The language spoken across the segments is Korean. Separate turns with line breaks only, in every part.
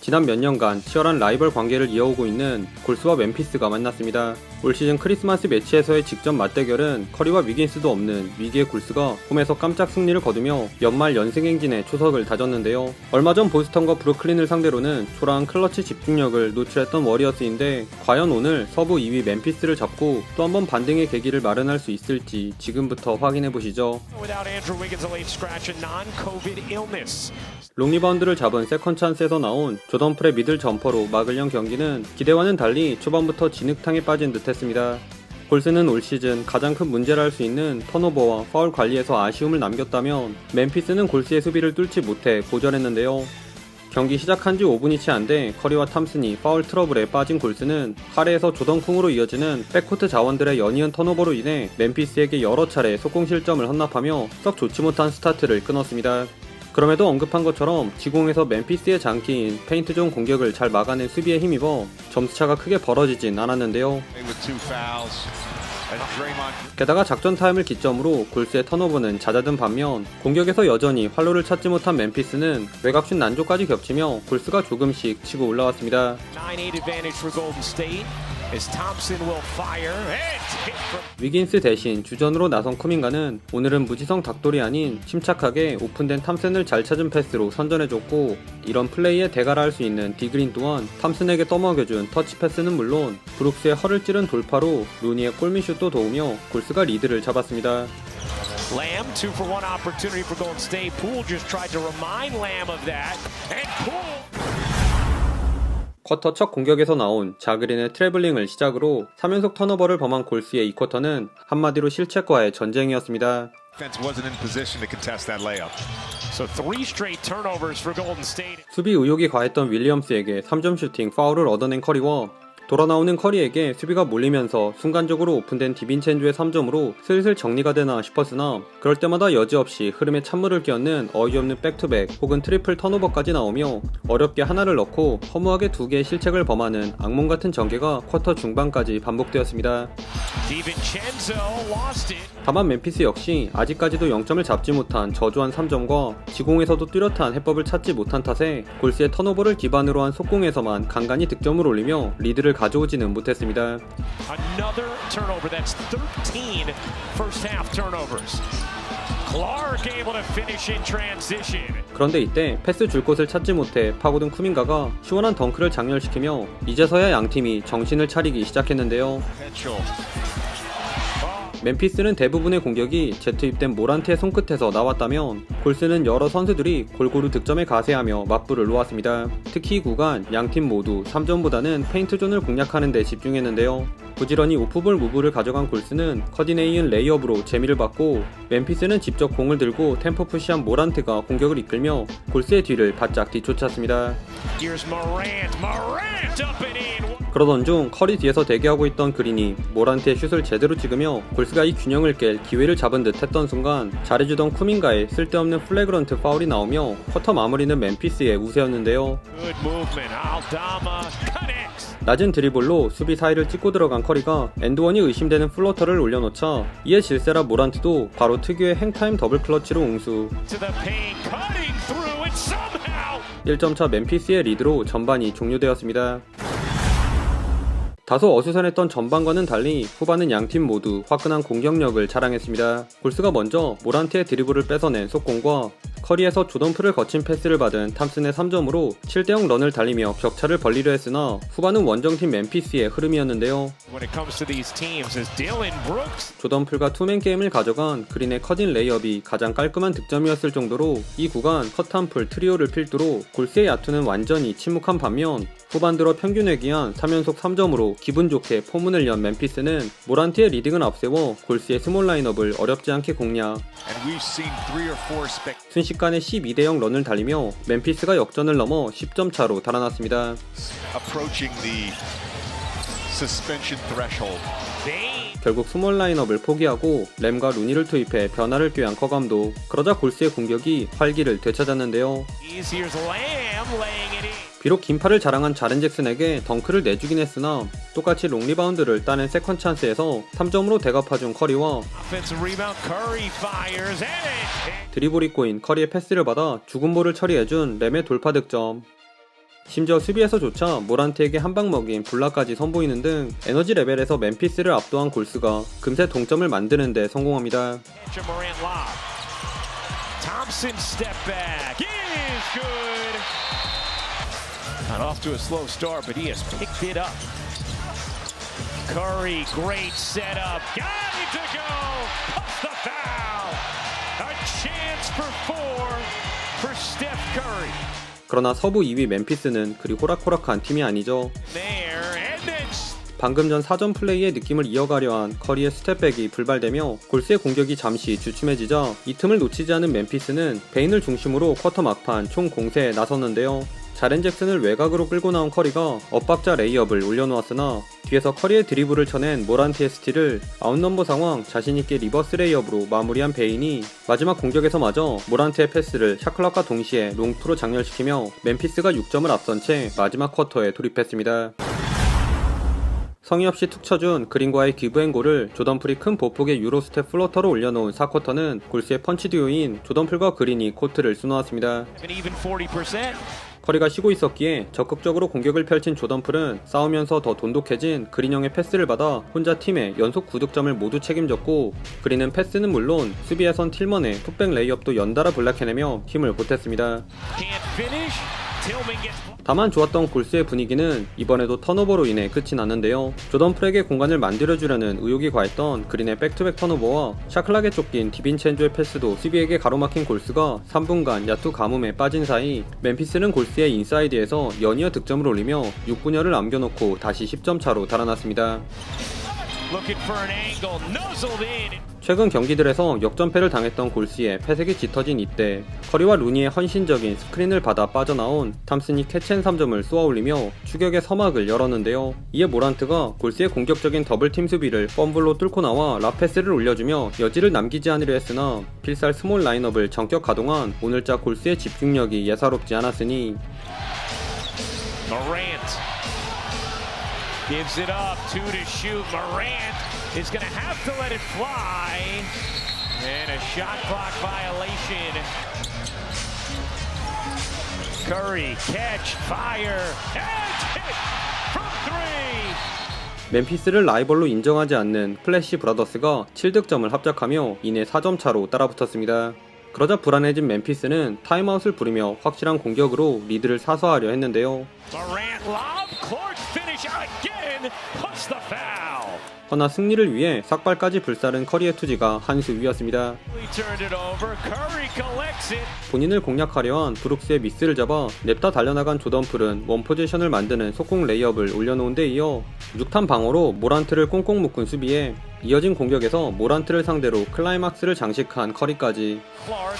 지난 몇 년간 치열한 라이벌 관계를 이어오고 있는 골스와 멤피스가 만났습니다. 올 시즌 크리스마스 매치에서의 직접 맞대결은 커리와 위긴스도 없는 위기의 골스가 홈에서 깜짝 승리를 거두며 연말 연승행진에 초석을 다졌는데요. 얼마 전 보스턴과 브루클린을 상대로는 초라한 클러치 집중력을 노출했던 워리어스인데 과연 오늘 서부 2위 멤피스를 잡고 또 한 번 반등의 계기를 마련할 수 있을지 지금부터 확인해보시죠. 롱리바운드를 잡은 세컨 찬스에서 나온 조던 풀의 미들 점퍼로 막을 연 경기는 기대와는 달리 초반부터 진흙탕에 빠진 듯했습니다. 골스는 올 시즌 가장 큰 문제라 할 수 있는 턴오버와 파울 관리에서 아쉬움을 남겼다면 멤피스는 골스의 수비를 뚫지 못해 고전했는데요. 경기 시작한 지 5분이 채 안 돼 커리와 탐슨이 파울 트러블에 빠진 골스는 카레에서 조던쿵으로 이어지는 백코트 자원들의 연이은 턴오버로 인해 멤피스에게 여러 차례 속공 실점을 헌납하며 썩 좋지 못한 스타트를 끊었습니다. 그럼에도 언급한 것처럼 지공에서 멤피스의 장기인 페인트존 공격을 잘 막아낸 수비에 힘입어 점수차가 크게 벌어지진 않았는데요. 게다가 작전 타임을 기점으로 골스의 턴오버는 잦아든 반면 공격에서 여전히 활로를 찾지 못한 멤피스는 외곽슛 난조까지 겹치며 골스가 조금씩 치고 올라왔습니다. 위긴스 대신 주전으로 나선 쿠민가는 오늘은 무지성 닭돌이 아닌 침착하게 오픈된 탐슨을 잘 찾은 패스로 선전해줬고, 이런 플레이에 대가라 할 수 있는 디그린 또한 탐슨에게 떠먹여준 터치 패스는 물론 브룩스의 허를 찌른 돌파로 루니의 골밑슛도 도우며 골스가 리드를 잡았습니다.
Lamb, 2-for-1 opportunity for Golden State. Poole just tried to remind Lamb of that. And Poole.
쿼터 첫 공격에서 나온 자그린의 트래블링을 시작으로 3연속 턴오버를 범한 골스의 이 쿼터는 한마디로 실책과의 전쟁이었습니다. 수비 의욕이 과했던 윌리엄스에게 3점 슈팅 파울을 얻어낸 커리와 돌아 나오는 커리에게 수비가 몰리면서 순간적으로 오픈된 디빈첸조의 3점으로 슬슬 정리가 되나 싶었으나 그럴 때마다 여지없이 흐름에 찬물을 끼얹는 어이없는 백투백 혹은 트리플 턴오버까지 나오며 어렵게 하나를 넣고 허무하게 2개의 실책을 범하는 악몽 같은 전개가 쿼터 중반까지 반복되었습니다. 다만 멤피스 역시 아직까지도 0점을 잡지 못한 저조한 3점과 지공에서도 뚜렷한 해법을 찾지 못한 탓에 골스의 턴오버를 기반으로 한 속공에서만 간간히 득점을 올리며 리드를 가져오지는 못했습니다. 그런데 이때 패스 줄 곳을 찾지 못해 파고든 쿠민가가 시원한 덩크를 장렬시키며 이제서야 양팀이 정신을 차리기 시작했는데요. 멤피스는 대부분의 공격이 재투입된 모란트의 손끝에서 나왔다면 골스는 여러 선수들이 골고루 득점에 가세하며 맞불을 놓았습니다. 특히 이 구간 양팀 모두 3점보다는 페인트존을 공략하는 데 집중했는데요. 부지런히 오프볼 무브를 가져간 골스는 커딘에 이은 레이업으로 재미를 받고 멤피스는 직접 공을 들고 템포 푸시한 모란트가 공격을 이끌며 골스의 뒤를 바짝 뒤쫓았습니다. 그러던 중 커리 뒤에서 대기하고 있던 그린이 모란트의 슛을 제대로 찍으며 골스가 이 균형을 깰 기회를 잡은 듯 했던 순간 잘해주던 쿠민가의 쓸데없는 플래그런트 파울이 나오며 쿼터 마무리는 멤피스의 우세였는데요. 낮은 드리블로 수비 사이를 찍고 들어간 커리가 엔드원이 의심되는 플로터를 올려놓자 이에 질세라 모란트도 바로 특유의 행타임 더블 클러치로 응수. 1점차 멤피스의 리드로 전반이 종료되었습니다. 다소 어수선했던 전반과는 달리 후반은 양팀 모두 화끈한 공격력을 자랑했습니다. 골스가 먼저 모란트의 드리블을 뺏어낸 속공과 커리에서 조던풀을 거친 패스를 받은 탐슨의 3점으로 7대0 런을 달리며 격차를 벌리려 했으나 후반은 원정팀 멤피스의 흐름이었는데요. 조던풀과 투맨 게임을 가져간 그린의 커딘 레이업이 가장 깔끔한 득점이었을 정도로 이 구간 컷한풀 트리오를 필두로 골스의 야투는 완전히 침묵한 반면 후반 들어 평균에 기한 3연속 3점으로 기분 좋게 포문을 연 멤피스는 모란트의 리딩을 앞세워 골스의 스몰 라인업을 어렵지 않게 공략. 순식간에 12대0 런을 달리며 멤피스가 역전을 넘어 10점 차로 달아났습니다. 결국 스몰 라인업을 포기하고 램과 루니를 투입해 변화를 꾀한 커 감독. 그러자 골스의 공격이 활기를 되찾았는데요. 비록 긴팔을 자랑한 자렌 잭슨에게 덩크를 내주긴 했으나 똑같이 롱리바운드를 따낸 세컨 찬스에서 3점으로 대갚아준 커리와 드리블이 꼬인 커리의 패스를 받아 죽은 볼을 처리해준 램의 돌파 득점. 심지어 수비에서조차 모란트에게 한방 먹인 블락까지 선보이는 등 에너지 레벨에서 멤피스를 압도한 골스가 금세 동점을 만드는 데 성공합니다.
Morant lob. Thompson step back is good. Not off to a slow start, but he has picked it up. Curry, great setup. Got it to go. Puts the foul. A chance for four for Steph Curry.
그러나 서부 2위 멤피스는 그리 호락호락한 팀이 아니죠.
There and then
방금 전 사전 플레이의 느낌을 이어가려 한 커리의 스텝백이 불발되며 골스의 공격이 잠시 주춤해지자 이 틈을 놓치지 않은 멤피스는 베인을 중심으로 쿼터 막판 총 공세에 나섰는데요. 자렌 잭슨을 외곽으로 끌고 나온 커리가 엇박자 레이업을 올려놓았으나 뒤에서 커리의 드리블을 쳐낸 모란트의 스틸을 아웃넘버 상황 자신있게 리버스 레이업으로 마무리한 베인이 마지막 공격에서마저 모란트의 패스를 샤클락과 동시에 롱투로 장렬시키며 멤피스가 6점을 앞선 채 마지막 쿼터에 돌입했습니다. 성의 없이 툭 쳐준 그린과의 기브앤골을 조던풀이 큰 보폭의 유로스텝 플로터로 올려놓은 4쿼터는 골스의 펀치 듀오인 조던풀과 그린이 코트를 수놓았습니다.
even 40%.
커리가 쉬고 있었기에 적극적으로 공격을 펼친 조던풀은 싸우면서 더 돈독해진 그린형의 패스를 받아 혼자 팀의 연속 9득점을 모두 책임졌고 그린은 패스는 물론 수비에선 틸먼의 풋백 레이업도 연달아 블락해내며 힘을 보탰습니다.
Can't finish. Tillman gets.
다만 좋았던 골스의 분위기는 이번에도 턴오버로 인해 끝이 났는데요. 조던풀에게 공간을 만들어주려는 의욕이 과했던 그린의 백투백 턴오버와 샤클락에 쫓긴 디빈첸조의 패스도 수비에게 가로막힌 골스가 3분간 야투 가뭄에 빠진 사이 멤피스는 골스의 인사이드에서 연이어 득점을 올리며 6분여를 남겨놓고 다시 10점 차로 달아났습니다.
Looking for an angle, nuzzled in.
최근 경기들에서 역전패를 당했던 골스의 패색이 짙어진 이때 커리와 루니의 헌신적인 스크린을 받아 빠져나온 탐슨이 캐치앤 3점을 쏘아올리며 추격의 서막을 열었는데요. 이에 모란트가 골스의 공격적인 더블팀 수비를 펌블로 뚫고 나와 라패스를 올려주며 여지를 남기지 않으려 했으나 필살 스몰 라인업을 전격 가동한 오늘자 골스의 집중력이 예사롭지 않았으니
Morant gives it up, 2 to shoot. Morant is going to have to let it fly. And a shot clock violation. Curry, catch, fire, and hit from 3.
멤피스를 라이벌로 인정하지 않는 플래시 브라더스가 7득점을 합작하며 이내 4점 차로 따라붙었습니다. 그러자 불안해진 멤피스는 타임아웃을 부리며 확실한 공격으로 리드를 사수하려 했는데요.
Morant lob, Clark finish again, plus the foul.
허나 승리를 위해 삭발까지 불사른 커리의 투지가 한 수 위였습니다.
He turned it over, Curry collects it.
본인을 공략하려 한 브룩스의 미스를 잡아 냅다 달려나간 조던풀은 원포지션을 만드는 속공 레이업을 올려놓은 데 이어 6탄 방어로 모란트를 꽁꽁 묶은 수비에 이어진 공격에서 모란트를 상대로 클라이막스를 장식한 커리까지
Clark,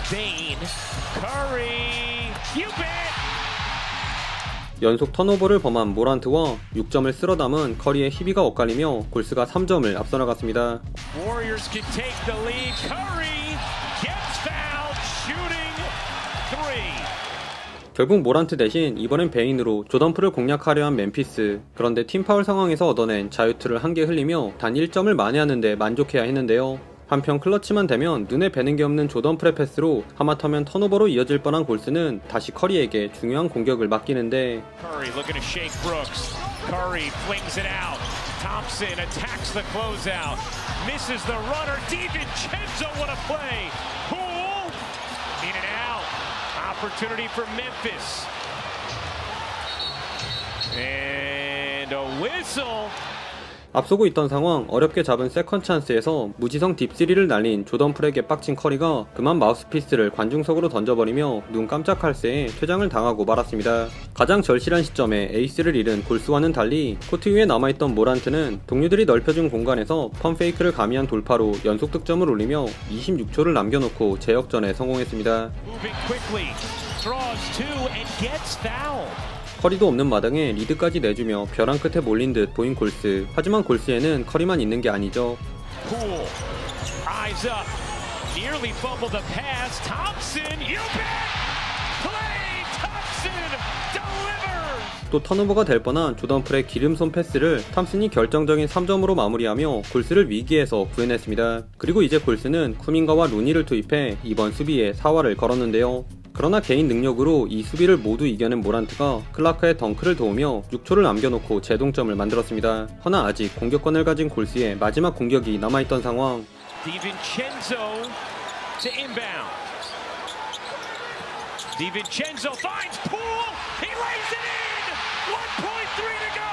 Bane, Curry, you bet.
연속 턴오버를 범한 모란트와 6점을 쓸어 담은 커리의 희비가 엇갈리며 골스가 3점을 앞서 나갔습니다.
Warriors can take the lead. Curry gets fouled, shooting 3.
결국 모란트 대신 이번엔 베인으로 조던풀을 공략하려 한 멤피스. 그런데 팀 파울 상황에서 얻어낸 자유투를 한 개 흘리며 단 1점을 만회하는데 만족해야 했는데요. 한편 클러치만 되면 눈에 뵈는 게 없는 조던풀의 패스로 하마터면 턴오버로 이어질 뻔한 골스는 다시 커리에게 중요한 공격을 맡기는데
Curry looking to shake Brooks. Curry flings it out. Thompson attacks the closeout. Misses the runner. DiVincenzo, what a play. Poole in and out. Opportunity for Memphis. And a whistle.
앞서고 있던 상황 어렵게 잡은 세컨 찬스에서 무지성 딥3를 날린 조던풀에게 빡친 커리가 그만 마우스피스를 관중석으로 던져버리며 눈 깜짝할 새에 퇴장을 당하고 말았습니다. 가장 절실한 시점에 에이스를 잃은 골스와는 달리 코트 위에 남아있던 모란트는 동료들이 넓혀준 공간에서 펌페이크를 가미한 돌파로 연속 득점을 올리며 26초를 남겨놓고 재역전에 성공했습니다.
Moving quickly. Draws two and gets fouled.
커리도 없는 마당에 리드까지 내주며 벼랑 끝에 몰린 듯 보인 골스. 하지만 골스에는 커리만 있는 게 아니죠.
Poole, eyes up, nearly fumbled the pass. Thompson, you bet! Klay Thompson delivers!
또 턴오버가 될 뻔한 조던풀의 기름손 패스를 탐슨이 결정적인 3점으로 마무리하며 골스를 위기에서 구해냈습니다. 그리고 이제 골스는 쿠민가와 루니를 투입해 이번 수비에 사활을 걸었는데요. 그러나 개인 능력으로 이 수비를 모두 이겨낸 모란트가 클라크의 덩크를 도우며 6초를 남겨놓고 재동점을 만들었습니다. 허나 아직 공격권을 가진 골스의 마지막 공격이 남아있던 상황.
DiVincenzo to inbound. DiVincenzo finds Poole. He lays it in. 1.3 to go.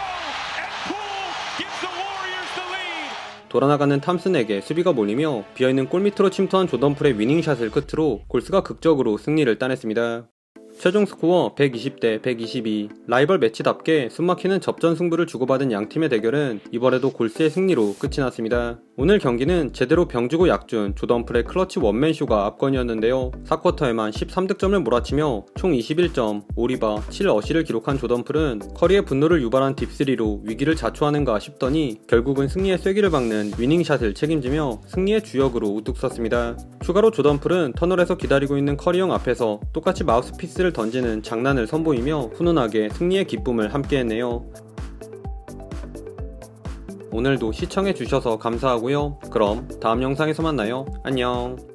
And Poole gives the Warriors the lead.
돌아나가는 탐슨에게 수비가 몰리며 비어있는 골밑으로 침투한 조던풀의 위닝샷을 끝으로 골스가 극적으로 승리를 따냈습니다. 최종 스코어 120대 122. 라이벌 매치답게 숨막히는 접전 승부를 주고받은 양팀의 대결은 이번에도 골스의 승리로 끝이 났습니다. 오늘 경기는 제대로 병주고 약준 조던풀의 클러치 원맨쇼가 압권이었는데요. 4쿼터에만 13득점을 몰아치며 총 21점, 5리바, 7어시를 기록한 조던풀은 커리의 분노를 유발한 딥3로 위기를 자초하는가 싶더니 결국은 승리의 쐐기를 박는 위닝샷을 책임지며 승리의 주역으로 우뚝 섰습니다. 추가로 조던풀은 터널에서 기다리고 있는 커리 형 앞에서 똑같이 마우스피스를 던지는 장난을 선보이며 훈훈하게 승리의 기쁨을 함께했네요. 오늘도 시청해주셔서 감사하고요. 그럼 다음 영상에서 만나요. 안녕.